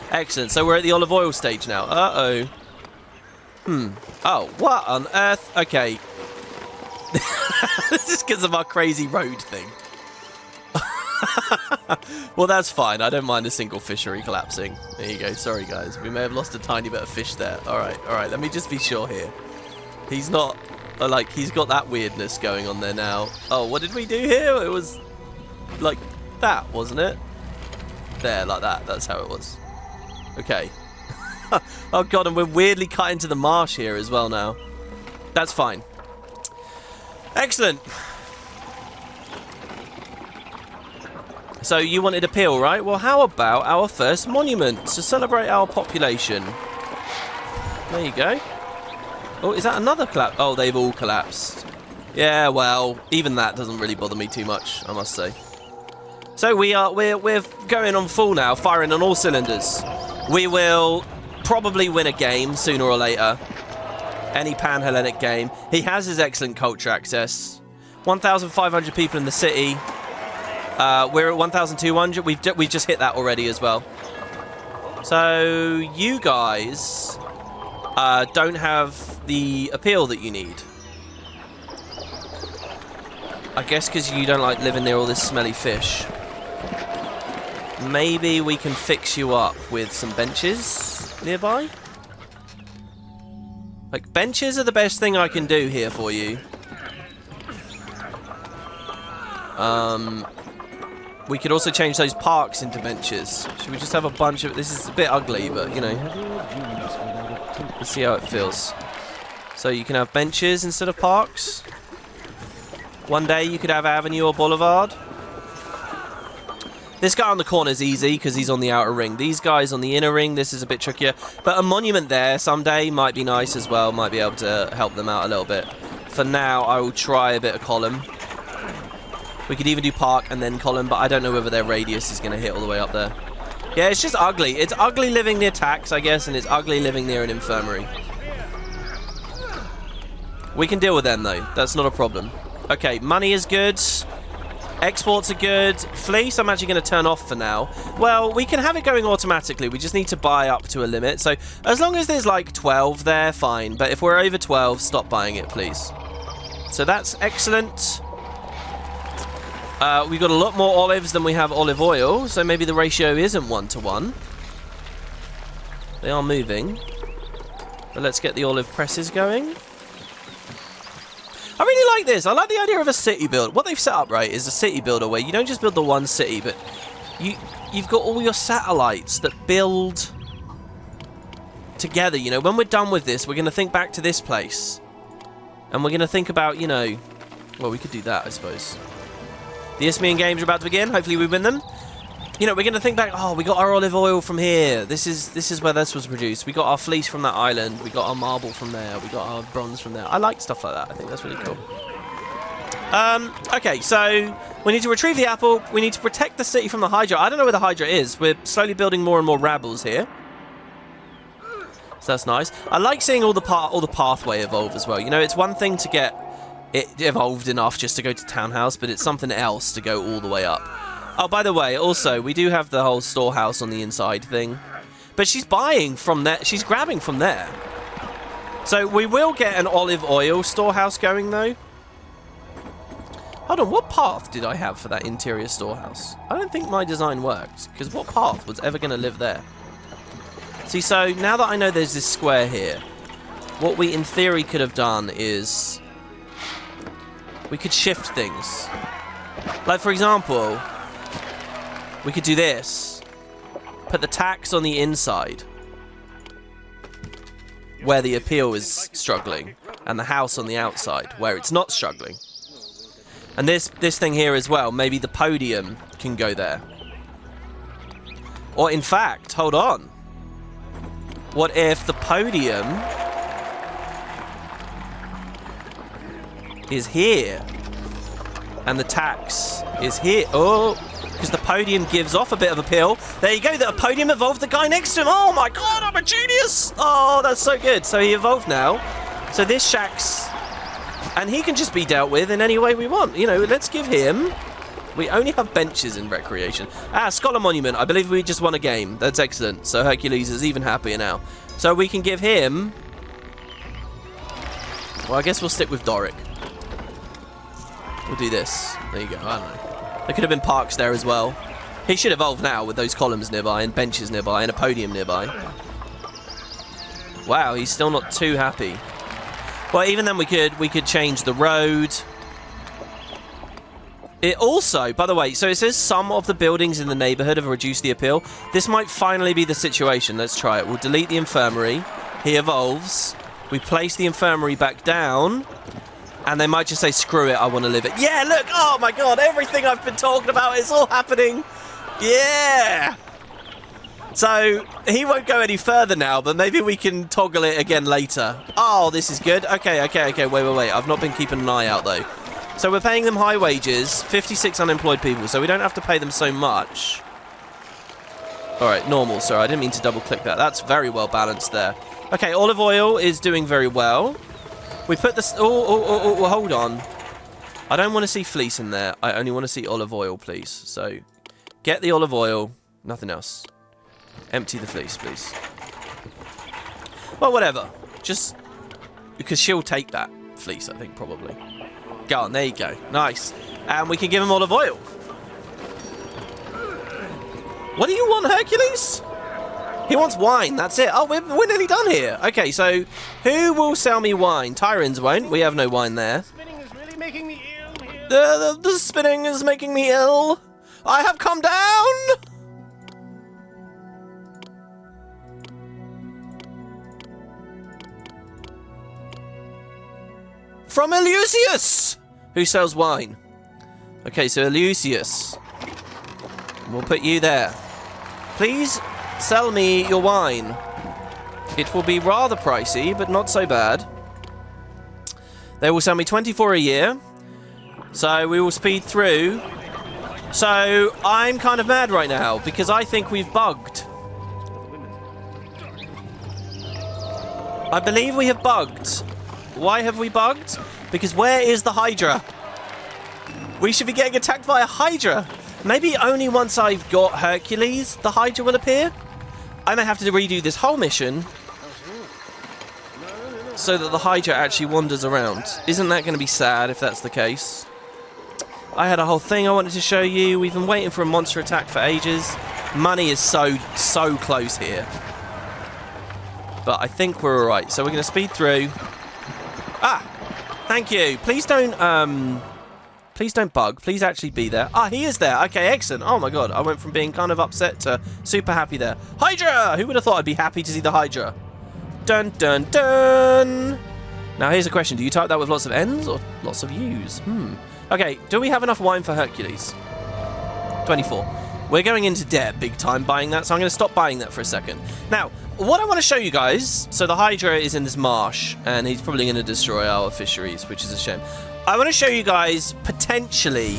Excellent. So we're at the olive oil stage now. Uh-oh. Oh, what on earth? Okay. This is because of our crazy road thing. Well, that's fine. I don't mind a single fishery collapsing. There you go. Sorry, guys. We may have lost a tiny bit of fish there. All right. Let me just be sure here. He's not... like, he's got that weirdness going on there now. Oh, what did we do here? It was like that, wasn't it? There, like that. That's how it was. Okay. Oh, God, and we're weirdly cut into the marsh here as well now. That's fine. Excellent. So you wanted a pill, right? Well, how about our first monument to celebrate our population? There you go. Oh, is that another collapse? Oh, they've all collapsed. Yeah, well, even that doesn't really bother me too much, I must say. So we're going on full now, firing on all cylinders. We will probably win a game sooner or later. Any Pan-Hellenic game. He has his excellent culture access. 1,500 people in the city. We're at 1,200. We've just hit that already as well. So you guys don't have the appeal that you need. I guess because you don't like living near all this smelly fish. Maybe we can fix you up with some benches nearby. Like, benches are the best thing I can do here for you. We could also change those parks into benches. Should we just have a bunch of... This is a bit ugly, but, you know. Let's see how it feels. So you can have benches instead of parks. One day you could have Avenue or Boulevard. This guy on the corner is easy because he's on the outer ring. These guys on the inner ring, this is a bit trickier. But a monument there someday might be nice as well. Might be able to help them out a little bit. For now, I will try a bit of column. We could even do park and then column, but I don't know whether their radius is going to hit all the way up there. Yeah, it's just ugly. It's ugly living near tax, I guess, and it's ugly living near an infirmary. We can deal with them, though. That's not a problem. Okay, money is good. Exports are good. Fleece, I'm actually going to turn off for now. Well, we can have it going automatically. We just need to buy up to a limit. So as long as there's like 12 there, fine. But if we're over 12, stop buying it, please. So that's excellent. We've got a lot more olives than we have olive oil. So maybe the ratio isn't 1-to-1. They are moving. But let's get the olive presses going. I really like this. I like the idea of a city build. What they've set up, right, is a city builder where you don't just build the one city, but you've got all your satellites that build together. You know, when we're done with this, we're going to think back to this place. And we're going to think about, you know... Well, we could do that, I suppose. The Isthmian Games are about to begin. Hopefully we win them. You know, we're going to think back, oh, we got our olive oil from here. This is where this was produced. We got our fleece from that island. We got our marble from there. We got our bronze from there. I like stuff like that. I think that's really cool. Okay, so we need to retrieve the apple. We need to protect the city from the Hydra. I don't know where the Hydra is. We're slowly building more and more rabbles here. So that's nice. I like seeing all the pathway evolve as well. You know, it's one thing to get it evolved enough just to go to townhouse, but it's something else to go all the way up. Oh, by the way, also, we do have the whole storehouse on the inside thing. But she's buying from there. She's grabbing from there. So we will get an olive oil storehouse going, though. Hold on, what path did I have for that interior storehouse? I don't think my design worked, because what path was ever going to live there? See, so now that I know there's this square here, what we in theory could have done is... we could shift things. Like, for example... we could do this. Put the tax on the inside. Where the appeal is struggling. And the house on the outside. Where it's not struggling. And this thing here as well. Maybe the podium can go there. Or in fact, hold on. What if the podium is here? And the tax is here. Oh... because the podium gives off a bit of appeal. There you go, the podium evolved the guy next to him. Oh my god, I'm a genius! Oh, that's so good. So he evolved now. So this shack's... and he can just be dealt with in any way we want. You know, let's give him... we only have benches in recreation. Ah, Scholar Monument. I believe we just won a game. That's excellent. So Hercules is even happier now. So we can give him... well, I guess we'll stick with Doric. We'll do this. There you go. I don't know. There could have been parks there as well. He should evolve now with those columns nearby and benches nearby and a podium nearby. Wow, he's still not too happy. Well, even then we could change the road. It also, by the way, so it says some of the buildings in the neighborhood have reduced the appeal. This might finally be the situation. Let's try it. We'll delete the infirmary. He evolves. We place the infirmary back down. And they might just say, screw it, I want to live it. Yeah, look! Oh my god, everything I've been talking about is all happening! Yeah! So, he won't go any further now, but maybe we can toggle it again later. Oh, this is good. Okay, wait. I've not been keeping an eye out, though. So we're paying them high wages, 56 unemployed people, so we don't have to pay them so much. All right, normal. Sorry, I didn't mean to double click that. That's very well balanced there. Okay, olive oil is doing very well. We put this... Oh, hold on. I don't want to see fleece in there. I only want to see olive oil, please. So, get the olive oil. Nothing else. Empty the fleece, please. Well, whatever. Just... because she'll take that fleece, I think, probably. Go on, there you go. Nice. And we can give him olive oil. What do you want, Hercules? He wants wine, that's it. Oh, we're nearly done here. Okay, so who will sell me wine? Tyrants won't. We have no wine there. Spinning is really making me ill here. The spinning is making me ill. I have come down. From Eleusius, who sells wine. Okay, so Eleusius. We'll put you there. Please sell me your wine. It will be rather pricey, but not so bad. They will sell me 24 a year. So we will speed through. So I'm kind of mad right now because I think we've bugged. I believe we have bugged. Why have we bugged? Because where is the Hydra? We should be getting attacked by a Hydra. Maybe only once I've got Hercules, the Hydra will appear. I may have to redo this whole mission so that the Hydra actually wanders around. Isn't that going to be sad if that's the case? I had a whole thing I wanted to show you. We've been waiting for a monster attack for ages. Money is so close here. But I think we're alright. So we're going to speed through. Ah! Thank you. Please don't bug. Please actually be there. Ah, he is there. Okay, excellent. Oh my god. I went from being kind of upset to super happy there. Hydra! Who would have thought I'd be happy to see the Hydra? Dun dun dun! Now here's a question. Do you type that with lots of N's or lots of U's? Okay, do we have enough wine for Hercules? 24. We're going into debt big time buying that, so I'm going to stop buying that for a second. Now, what I want to show you guys... So the Hydra is in this marsh, and he's probably going to destroy our fisheries, which is a shame. I want to show you guys potentially...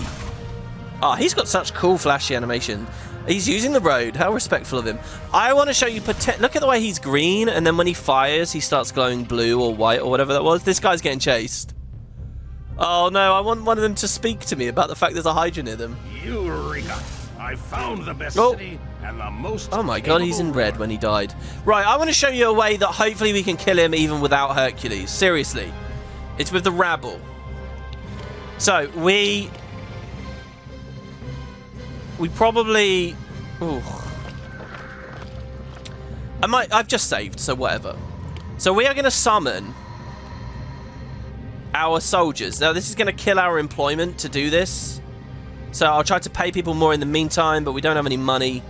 Oh, he's got such cool flashy animation. He's using the road. How respectful of him. I want to show you... Look at the way he's green, and then when he fires, he starts glowing blue or white or whatever that was. This guy's getting chased. Oh, no. I want one of them to speak to me about the fact there's a Hydra near them. Eureka! I found the best city and the most... Oh my god, he's in red when he died. Right, I want to show you a way that hopefully we can kill him even without Hercules. Seriously. It's with the rabble. So, we probably... Ooh. I've just saved, so whatever. So we are going to summon our soldiers. Now, this is going to kill our employment to do this. So I'll try to pay people more in the meantime, but we don't have any money.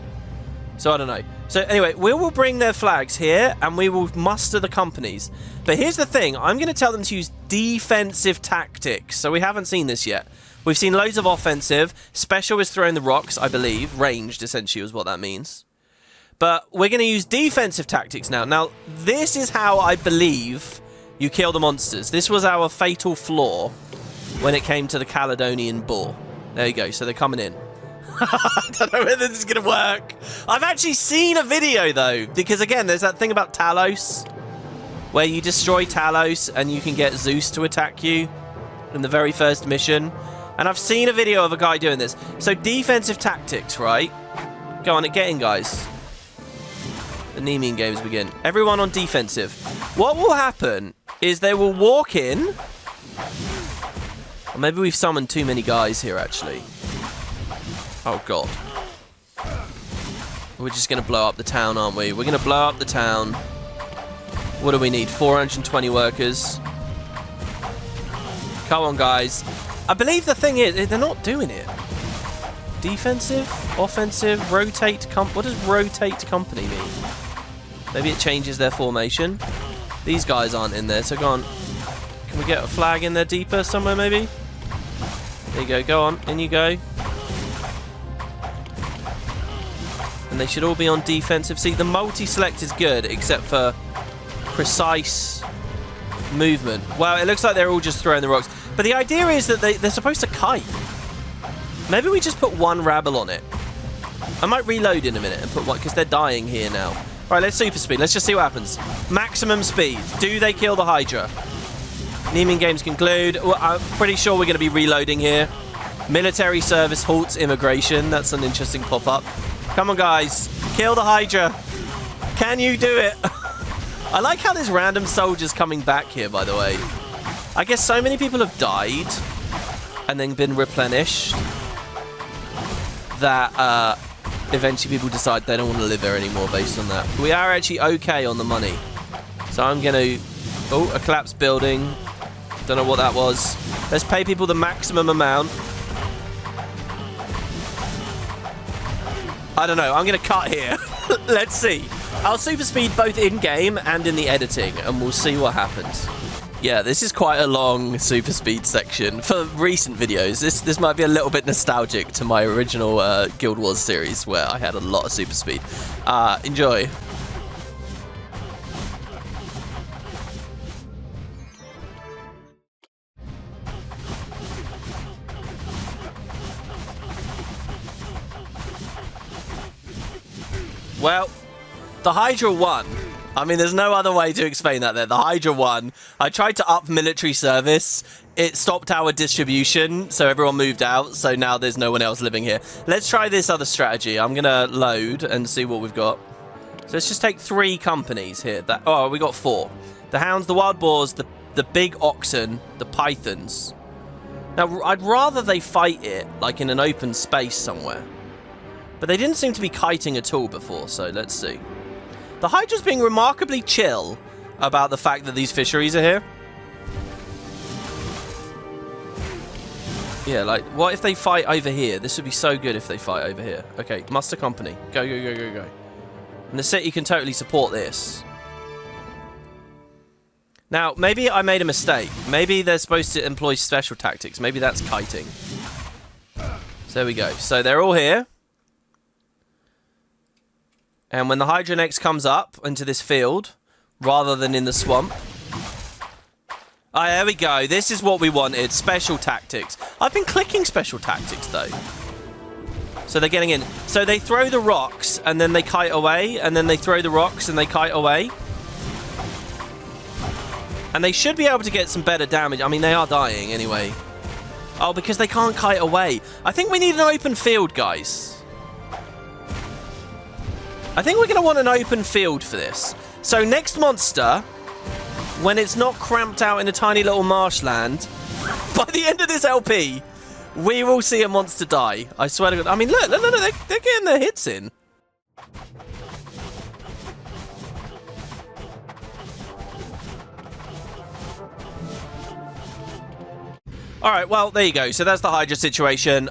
So I don't know. So anyway, we will bring their flags here, and we will muster the companies. But here's the thing. I'm going to tell them to use defensive tactics. So we haven't seen this yet. We've seen loads of offensive. Special is throwing the rocks, I believe. Ranged, essentially, is what that means. But we're going to use defensive tactics now. Now, this is how I believe you kill the monsters. This was our fatal flaw when it came to the Caledonian Boar. There you go. So they're coming in. I don't know whether this is going to work. I've actually seen a video, though. Because, again, there's that thing about Talos. Where you destroy Talos and you can get Zeus to attack you in the very first mission. And I've seen a video of a guy doing this. So defensive tactics, right? Go on, get in, guys. The Nemean games begin. Everyone on defensive. What will happen is they will walk in... Or maybe we've summoned too many guys here, actually. Oh, God. We're just going to blow up the town, aren't we? We're going to blow up the town. What do we need? 420 workers. Come on, guys. I believe the thing is, they're not doing it. Defensive? Offensive? Rotate? What does rotate company mean? Maybe it changes their formation. These guys aren't in there, so go on. Can we get a flag in there deeper somewhere, maybe? There you go, go on, in you go. And they should all be on defensive. See, the multi-select is good, except for precise movement. Well, it looks like they're all just throwing the rocks. But the idea is that they're supposed to kite. Maybe we just put one rabble on it. I might reload in a minute and put one, because they're dying here now. Right, let's super speed. Let's just see what happens. Maximum speed. Do they kill the Hydra? Neiman games conclude. Well, I'm pretty sure we're going to be reloading here. Military service halts immigration. That's an interesting pop-up. Come on, guys. Kill the Hydra. Can you do it? I like how there's random soldiers coming back here, by the way. I guess so many people have died and then been replenished that eventually people decide they don't want to live there anymore based on that. We are actually okay on the money. So I'm going to... Oh, a collapsed building. Don't know what that was. Let's pay people the maximum amount. I don't know. I'm going to cut here. Let's see. I'll super speed both in-game and in the editing, and we'll see what happens. Yeah, this is quite a long super speed section for recent videos. This might be a little bit nostalgic to my original Guild Wars series where I had a lot of super speed. Enjoy. Well, the Hydra won. I mean, there's no other way to explain that there. The Hydra won. I tried to up military service. It stopped our distribution, so everyone moved out, so now there's no one else living here. Let's try this other strategy. I'm going to load and see what we've got. So let's just take 3 companies here. Oh, we got 4. The hounds, the wild boars, the big oxen, the pythons. Now, I'd rather they fight it, like in an open space somewhere. But they didn't seem to be kiting at all before, so let's see. The Hydra's being remarkably chill about the fact that these fisheries are here. Yeah, like, what if they fight over here? This would be so good if they fight over here. Okay, muster company. Go, go, go, go, go. And the city can totally support this. Now, maybe I made a mistake. Maybe they're supposed to employ special tactics. Maybe that's kiting. So there we go. So they're all here. And when the Hydra next comes up into this field, rather than in the swamp... Oh, there we go. This is what we wanted. Special tactics. I've been clicking special tactics, though. So they're getting in. So they throw the rocks, and then they kite away, and then they throw the rocks, and they kite away. And they should be able to get some better damage. I mean, they are dying anyway. Oh, because they can't kite away. I think we need an open field, guys. I think we're going to want an open field for this. So next monster, when it's not cramped out in a tiny little marshland, by the end of this LP, we will see a monster die. I swear to God. I mean, look, they're getting their hits in. All right, well, there you go. So that's the Hydra situation.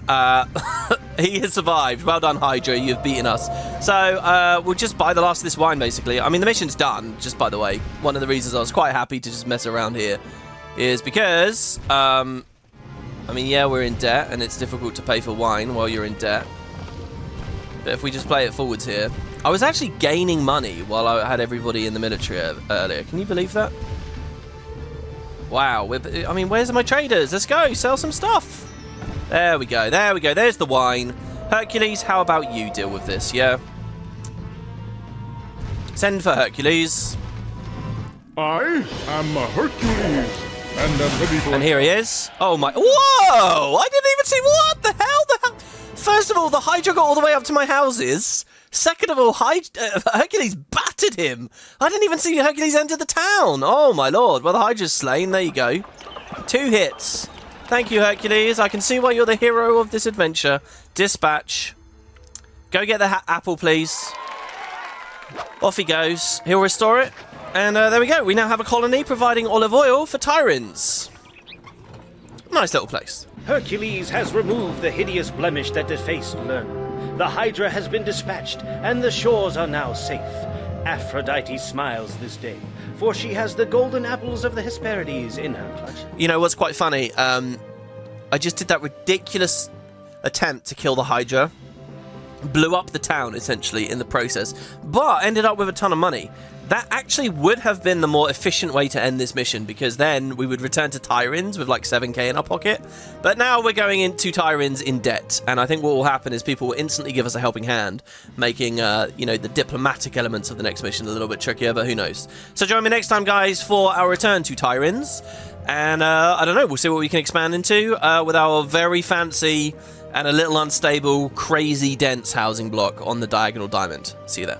He has survived. Well done, Hydra. You've beaten us. So we'll just buy the last of this wine, basically. I mean, the mission's done, just by the way. One of the reasons I was quite happy to just mess around here is because, I mean, yeah, we're in debt, and it's difficult to pay for wine while you're in debt. But if we just play it forwards here. I was actually gaining money while I had everybody in the military earlier. Can you believe that? Wow, I mean, where's my traders? Let's go, sell some stuff. There we go, there we go. There's the wine. Hercules, how about you deal with this, yeah? Send for Hercules. I am Hercules, and I'm ready for... And here he is. Oh my... Whoa! I didn't even see... What the hell? First of all, the Hydra got all the way up to my houses. Second of all, Hercules battered him. I didn't even see Hercules enter the town. Oh, my lord. Well, the Hydra's slain. There you go. 2 hits. Thank you, Hercules. I can see why you're the hero of this adventure. Dispatch. Go get the apple, please. Off he goes. He'll restore it. And there we go. We now have a colony providing olive oil for Tyrants. Nice little place. Hercules has removed the hideous blemish that defaced Lerna. The Hydra has been dispatched, and the shores are now safe. Aphrodite smiles this day, for she has the golden apples of the Hesperides in her clutch. You know what's quite funny? I just did that ridiculous attempt to kill the Hydra. Blew up the town, essentially, in the process, but ended up with a ton of money. that actually would have been the more efficient way to end this mission, because then we would return to Tyrins with like 7k in our pocket. But now we're going into Tyrins in debt, and I think what will happen is people will instantly give us a helping hand, making the diplomatic elements of the next mission a little bit trickier, but who knows. So join me next time, guys, for our return to Tyrins, and I don't know, we'll see what we can expand into with our very fancy and a little unstable, crazy dense housing block on the Diagonal Diamond. See you there.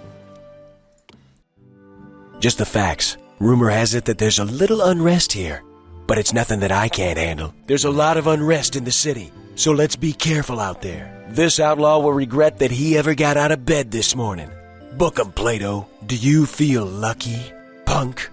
Just the facts. Rumor has it that there's a little unrest here, but it's nothing that I can't handle. There's a lot of unrest in the city, so let's be careful out there. This outlaw will regret that he ever got out of bed this morning. Book 'em, Plato. Do you feel lucky, punk?